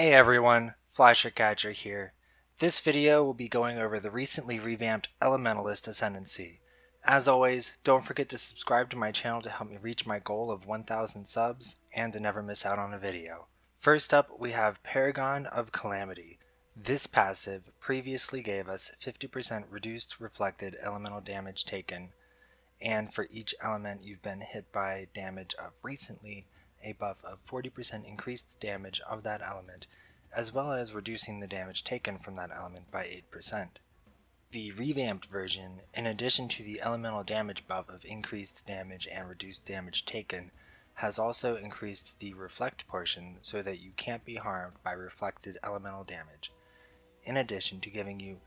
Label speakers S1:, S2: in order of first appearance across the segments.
S1: Hey everyone, Flashercatcher here. This video will be going over the recently revamped Elementalist Ascendancy. As always, don't forget to subscribe to my channel to help me reach my goal of 1,000 subs and to never miss out on a video. First up, we have Paragon of Calamity. This passive previously gave us 50% reduced reflected elemental damage taken, and for each element you've been hit by damage of recently, a buff of 40% increased damage of that element, as well as reducing the damage taken from that element by 8%. The revamped version, in addition to the elemental damage buff of increased damage and reduced damage taken, has also increased the reflect portion so that you can't be harmed by reflected elemental damage, in addition to giving you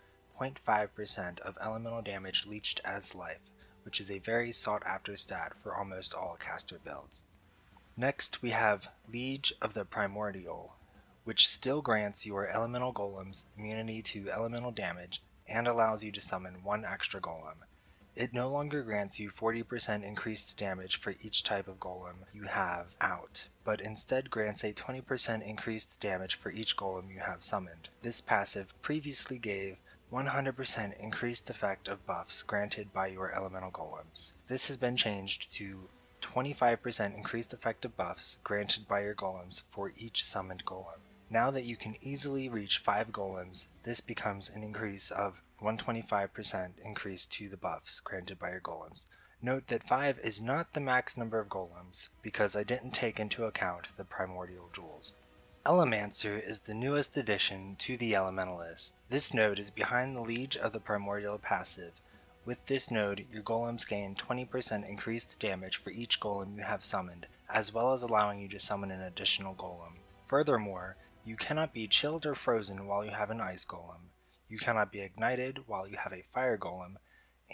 S1: 0.5% of elemental damage leached as life, which is a very sought after stat for almost all caster builds. Next we have Leech of the Primordial, which still grants your elemental golems immunity to elemental damage and allows you to summon one extra golem. It no longer grants you 40% increased damage for each type of golem you have out, but instead grants a 20% increased damage for each golem you have summoned. This passive previously gave 100% increased effect of buffs granted by your elemental golems. This has been changed to 25% increased effective buffs granted by your golems for each summoned golem. Now that you can easily reach 5 golems, this becomes an increase of 125% increase to the buffs granted by your golems. Note that 5 is not the max number of golems, because I didn't take into account the Primordial Jewels. Elemancer is the newest addition to the Elementalist. This node is behind the Leech of the Primordial passive. With this node, your golems gain 20% increased damage for each golem you have summoned, as well as allowing you to summon an additional golem. Furthermore, you cannot be chilled or frozen while you have an ice golem, you cannot be ignited while you have a fire golem,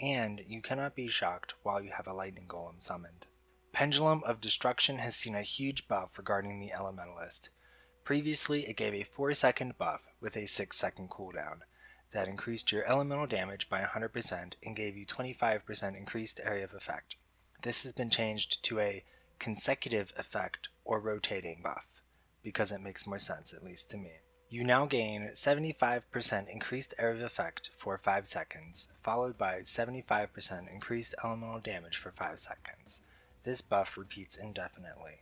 S1: and you cannot be shocked while you have a lightning golem summoned. Pendulum of Destruction has seen a huge buff regarding the Elementalist. Previously, it gave a 4-second buff with a 6-second cooldown that increased your elemental damage by 100% and gave you 25% increased area of effect. This has been changed to a consecutive effect or rotating buff, because it makes more sense, at least to me. You now gain 75% increased area of effect for 5 seconds, followed by 75% increased elemental damage for 5 seconds. This buff repeats indefinitely.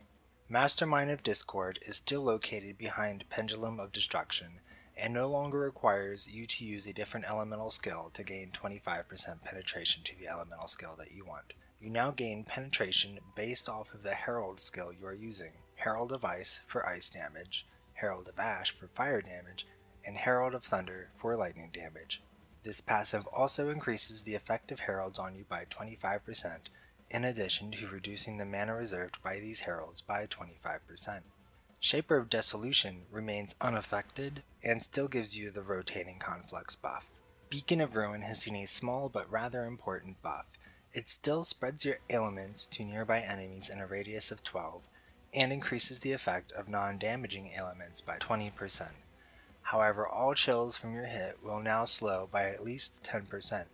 S1: Mastermind of Discord is still located behind Pendulum of Destruction, and no longer requires you to use a different elemental skill to gain 25% penetration to the elemental skill that you want. You now gain penetration based off of the Herald skill you are using. Herald of Ice for ice damage, Herald of Ash for fire damage, and Herald of Thunder for lightning damage. This passive also increases the effect of heralds on you by 25%, in addition to reducing the mana reserved by these heralds by 25%. Shaper of Dissolution remains unaffected and still gives you the rotating conflux buff. Beacon of Ruin has seen a small but rather important buff. It still spreads your ailments to nearby enemies in a radius of 12, and increases the effect of non-damaging ailments by 20%. However, all chills from your hit will now slow by at least 10%,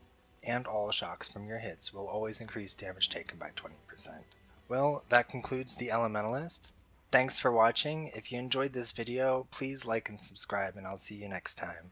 S1: and all shocks from your hits will always increase damage taken by 20%. Well, that concludes the Elementalist. Thanks for watching. If you enjoyed this video, please like and subscribe, and I'll see you next time.